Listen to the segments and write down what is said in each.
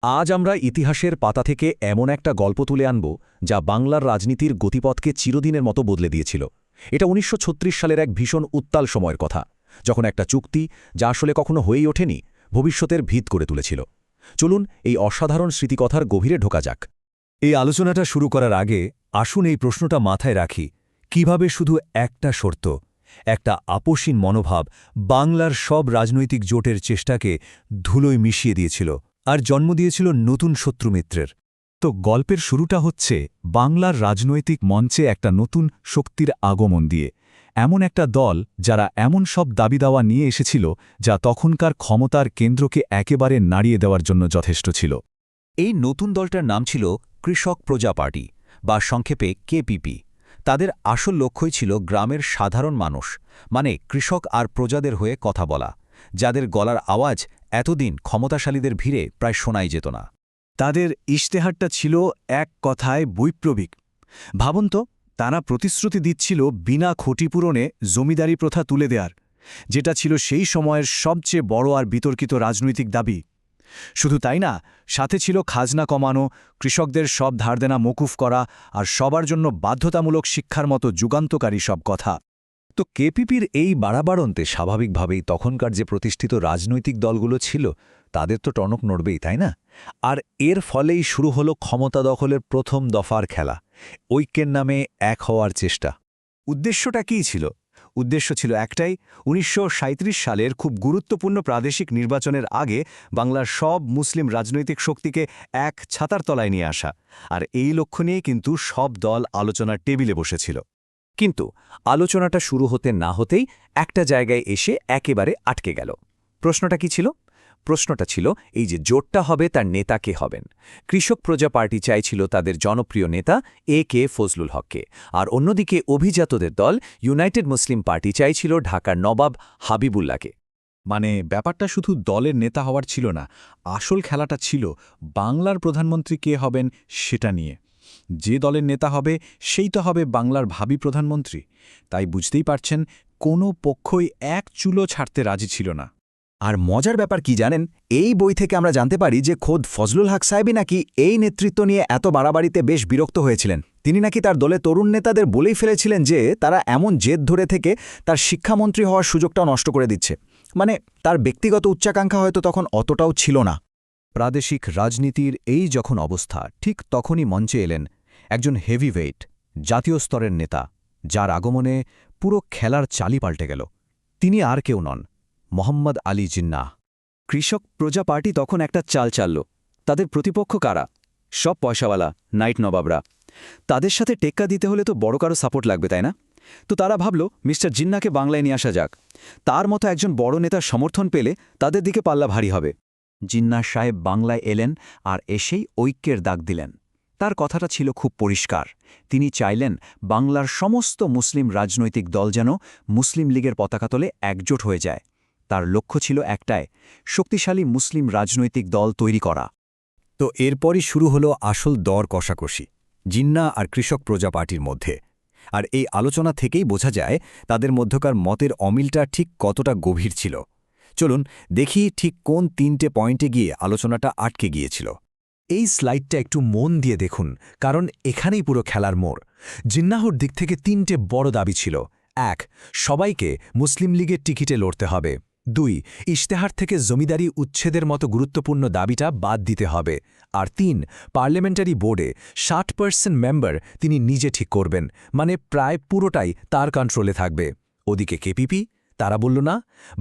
আজ আমরা ইতিহাসের পাতা থেকে এমন একটা গল্প তুলে আনব যা বাংলার রাজনীতির গতিপথকে চিরদিনের মতো বদলে দিয়েছিল। এটা ১৯৩৬ সালের এক ভীষণ উত্তাল সময়ের কথা, যখন একটা চুক্তি, যা আসলে কখনো হয়েই ওঠেনি, ভবিষ্যতের ভিত করে তুলেছিল। চলুন এই অসাধারণ স্মৃতিকথার গভীরে ঢোকা যাক। এই আলোচনাটা শুরু করার আগে আসুন এই প্রশ্নটা মাথায় রাখি, কিভাবে শুধু একটা শর্ত, একটা আপোষহীন মনোভাব বাংলার সব রাজনৈতিক জোটের চেষ্টাকে ধুলোয় মিশিয়ে দিয়েছিল আর জন্ম দিয়েছিল নতুন শত্রুমিত্রের। তো গল্পের শুরুটা হচ্ছে বাংলার রাজনৈতিক মঞ্চে একটা নতুন শক্তির আগমন দিয়ে, এমন একটা দল যারা এমন সব দাবিদাওয়া নিয়ে এসেছিল যা তখনকার ক্ষমতার কেন্দ্রকে একেবারে নাড়িয়ে দেওয়ার জন্য যথেষ্ট ছিল। এই নতুন দলটার নাম ছিল কৃষক প্রজা পার্টি, বা সংক্ষেপে কেপিপি। তাদের আসল লক্ষ্যই ছিল গ্রামের সাধারণ মানুষ, মানে কৃষক আর প্রজাদের হয়ে কথা বলা, যাদের গলার আওয়াজ এতদিন ক্ষমতাশালীদের ভিড়ে প্রায় শোনাই যেত না। তাদের ইশতেহারটা ছিল এক কথায় বৈপ্লবিক। ভাবুন তো, তারা প্রতিশ্রুতি দিচ্ছিল বিনা ক্ষতিপূরণে জমিদারি প্রথা তুলে দেওয়ার, যেটা ছিল সেই সময়ের সবচেয়ে বড় আর বিতর্কিত রাজনৈতিক দাবি। শুধু তাই না, সাথে ছিল খাজনা কমানো, কৃষকদের সব ধারদেনা মকুফ করা আর সবার জন্য বাধ্যতামূলক শিক্ষার মতো যুগান্তকারী সব কথা। তো কেপিপির এই বাড়াবাড়ন্তে স্বাভাবিকভাবেই তখনকার যে প্রতিষ্ঠিত রাজনৈতিক দলগুলো ছিল তাদের তো টনক নড়বেই, তাই না? আর এর ফলেই শুরু হলো ক্ষমতা দখলের প্রথম দফার খেলা, ঐক্যের নামে এক হওয়ার চেষ্টা। উদ্দেশ্যটা কী ছিল? উদ্দেশ্য ছিল একটাই, ১৯৩৭ সালের খুব গুরুত্বপূর্ণ প্রাদেশিক নির্বাচনের আগে বাংলার সব মুসলিম রাজনৈতিক শক্তিকে এক ছাতার তলায় নিয়ে আসা। আর এই লক্ষ্য নিয়ে কিন্তু সব দল আলোচনার টেবিলে বসেছিল। কিন্তু আলোচনাটা শুরু হতে না হতেই একটা জায়গায় এসে একেবারে আটকে গেল। প্রশ্নটা কি ছিল? প্রশ্নটা ছিল এই যে জোটটা হবে তার নেতা কে হবেন। কৃষক প্রজা পার্টি চাইছিল তাদের জনপ্রিয় নেতা কে ফজলুল হককে, আর অন্যদিকে অভিজাতদের দল ইউনাইটেড মুসলিম পার্টি চাইছিল ঢাকার নবাব হাবিবুল্লাহকে। মানে ব্যাপারটা শুধু দলের নেতা হওয়ার ছিল না, আসল খেলাটা ছিল বাংলার প্রধানমন্ত্রী কে হবেন সেটা নিয়ে। যে দলের নেতা হবে সেই তো হবে বাংলার ভাবী প্রধানমন্ত্রী। তাই বুঝতেই পারছেন, কোনো পক্ষই এক চুলো ছাড়তে রাজি ছিল না। আর মজার ব্যাপার কি জানেন, এই বই থেকে আমরা জানতে পারি যে খোদ ফজলুল হক সাহেবই নাকি এই নেতৃত্ব নিয়ে এত বাড়াবাড়িতে বেশ বিরক্ত হয়েছিলেন। তিনি নাকি তার দলে তরুণ নেতাদের বলেই ফেলেছিলেন যে তারা এমন জেদ ধরে থেকে তার শিক্ষামন্ত্রী হওয়ার সুযোগটাও নষ্ট করে দিচ্ছে। মানে তার ব্যক্তিগত উচ্চাকাঙ্ক্ষা হয়তো তখন অতটাও ছিল না। প্রাদেশিক রাজনীতির এই যখন অবস্থা, ঠিক তখনই মঞ্চে এলেন একজন হেভিওয়েট, জাতীয় স্তরের নেতা, যার আগমনে পুরো খেলার চালই পাল্টে গেল। তিনি আর কেউ নন, মোহাম্মদ আলী জিন্নাহ। কৃষক প্রজা পার্টি তখন একটা চাল চালল। তাদের প্রতিপক্ষ কারা? সব পয়সাওয়ালা নাইট নবাবরা। তাদের সাথে টেক্কা দিতে হলে তো বড় কারো সাপোর্ট লাগবে, তাই না? তো তারা ভাবল মিস্টার জিন্নাহকে বাংলায় নিয়ে আসা যাক। তার মতো একজন বড় নেতার সমর্থন পেলে তাদের দিকে পাল্লা ভারী হবে। জিন্নাহ সাহেব বাংলায় এলেন আর এসেই ঐক্যের ডাক দিলেন। তার কথাটা ছিল খুব পরিষ্কার। তিনি চাইলেন বাংলার সমস্ত মুসলিম রাজনৈতিক দল যেন মুসলিম লীগের পতাকাতলে একজোট হয়ে যায়। তার লক্ষ্য ছিল একটাই, শক্তিশালী মুসলিম রাজনৈতিক দল তৈরি করা। তো এরপরই শুরু হলো আসল দর কষাকষি জিন্নাহ আর কৃষক প্রজা পার্টির মধ্যে। আর এই আলোচনা থেকেই বোঝা যায় তাদের মধ্যকার মতের অমিলটা ঠিক কতটা গভীর ছিল। চলুন দেখি ঠিক কোন ৩টে পয়েন্টে গিয়ে আলোচনাটা আটকে গিয়েছিল। এই স্লাইডটা একটু মন দিয়ে দেখুন, কারণ এখানেই পুরো খেলার মোড়। জিন্নাহর দিক থেকে ৩টে বড় দাবি ছিল। ১. সবাইকে মুসলিম লীগের টিকিটে লড়তে হবে। ২. ইশতেহার থেকে জমিদারি উচ্ছেদের মতো গুরুত্বপূর্ণ দাবিটা বাদ দিতে হবে। আর ৩. পার্লামেন্টারি বোর্ডে ৬০% মেম্বার তিনি নিজে ঠিক করবেন, মানে প্রায় পুরোটাই তার কন্ট্রোলে থাকবে। ওদিকে কেপিপি, তারা বলল না,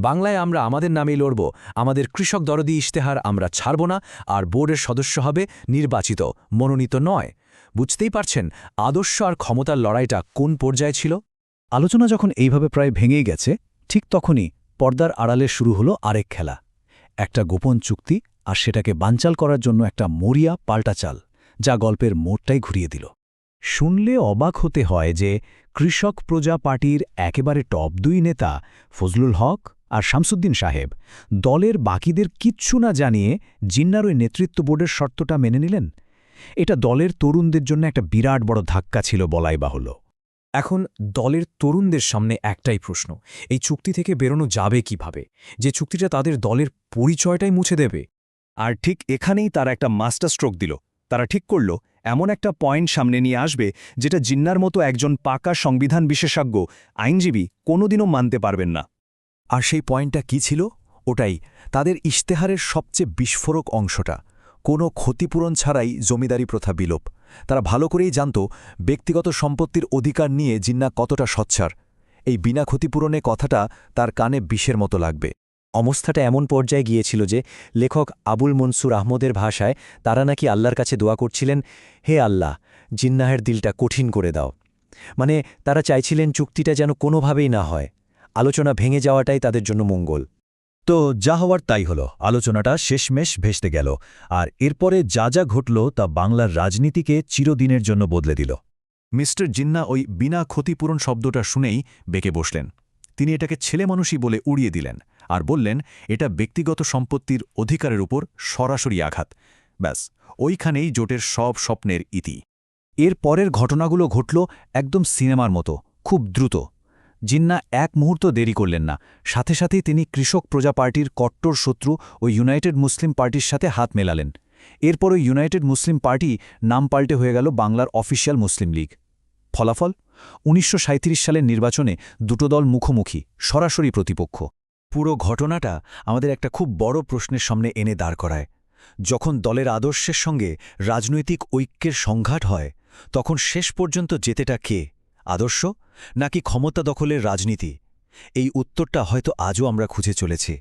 বাংলায় আমরা আমাদের নামেই লড়ব, আমাদের কৃষক দরদি ইশতেহার আমরা ছাড়ব না, আর বোর্ডের সদস্য হবে নির্বাচিত, মনোনীত নয়। বুঝতেই পারছেন আদর্শ আর ক্ষমতার লড়াইটা কোন পর্যায়ে ছিল। আলোচনা যখন এইভাবে প্রায় ভেঙেই গেছে, ঠিক তখনই পর্দার আড়ালে শুরু হলো আরেক খেলা, একটা গোপন চুক্তি, আর সেটাকে বানচাল করার জন্য একটা মরিয়া পাল্টা চাল, যা গল্পের মোড়টাই ঘুরিয়ে দিল। শুনলে অবাক হতে হয় যে কৃষক প্রজা পার্টির একেবারে টপ ২ নেতা ফজলুল হক আর শামসুদ্দিন সাহেব দলের বাকিদের কিচ্ছু না জানিয়ে জিন্নাহর ওই নেতৃত্ব বোর্ডের শর্তটা মেনে নিলেন। এটা দলের তরুণদের জন্য একটা বিরাট বড় ধাক্কা ছিল বলাই বাহুল্য। এখন দলের তরুণদের সামনে একটাই প্রশ্ন, এই চুক্তি থেকে বেরোনো যাবে কিভাবে? যে চুক্তিটা তাদের দলের পরিচয়টাই মুছে দেবে। আর ঠিক এখানেই তারা একটা মাস্টার স্ট্রোক দিল। তারা ঠিক করল এমন একটা পয়েন্ট সামনে নিয়ে আসবে যেটা জিন্নার মতো একজন পাকা সংবিধান বিশেষজ্ঞ আইনজীবী কোনোদিনও মানতে পারবেন না। আর সেই পয়েন্টটা কি ছিল? ওটাই তাদের ইশতেহারের সবচেয়ে বিস্ফোরক অংশটা, কোনো ক্ষতিপূরণ ছাড়াই জমিদারি প্রথা বিলোপ। তারা ভালো করেই জানত ব্যক্তিগত সম্পত্তির অধিকার নিয়ে জিন্না কতটা সচ্ছার। এই বিনা ক্ষতিপূরণে কথাটা তার কানে বিষের মতো লাগবে। অবস্থাটা এমন পর্যায়ে গিয়েছিল যে লেখক আবুল মনসুর আহমদের ভাষায় তারা নাকি আল্লাহর কাছে দোয়া করছিলেন, হে আল্লাহ, জিন্নাহের দিলটা কঠিন করে দাও। মানে তারা চাইছিলেন চুক্তিটা যেন কোনোভাবেই না হয়, আলোচনা ভেঙে যাওয়াটাই তাদের জন্য মঙ্গল। তো যা হওয়ার তাই হলো, আলোচনাটা শেষমেশ ভেস্তে গেল। আর এরপরে যা যা ঘটল তা বাংলার রাজনীতিকে চিরদিনের জন্য বদলে দিল। মিস্টার জিন্না ওই বিনা ক্ষতিপূরণ শব্দটা শুনেই বেঁকে বসলেন। তিনি এটাকে ছেলেমানুষই বলে উড়িয়ে দিলেন আর বললেন এটা ব্যক্তিগত সম্পত্তির অধিকারের উপর সরাসরি আঘাত। ব্যাস, ওইখানেই জোটের সব স্বপ্নের ইতি। এর পরের ঘটনাগুলো ঘটল একদম সিনেমার মতো, খুব দ্রুত। জিন্না এক মুহূর্ত দেরি করলেন না, সাথে সাথেই তিনি কৃষক প্রজা পার্টির কট্টর শত্রু ও ইউনাইটেড মুসলিম পার্টির সাথে হাত মেলালেন। এরপর ওই ইউনাইটেড মুসলিম পার্টি নাম পাল্টে হয়ে গেল বাংলার অফিসিয়াল মুসলিম লীগ। ফলাফল ১৯৩৭ সালের নির্বাচনে দুটো দল মুখোমুখি, সরাসরি প্রতিপক্ষ। পুরো ঘটনাটা আমাদের একটা খুব বড় প্রশ্নের সামনে এনে দাঁড় করায়। যখন দলের আদর্শের সঙ্গে রাজনৈতিক ঐক্যের সংঘাত হয়, তখন শেষ পর্যন্ত জেতেটা কে? আদর্শ নাকি ক্ষমতা দখলের রাজনীতি? এই উত্তরটা হয়তো আজও আমরা খুঁজে চলেছি।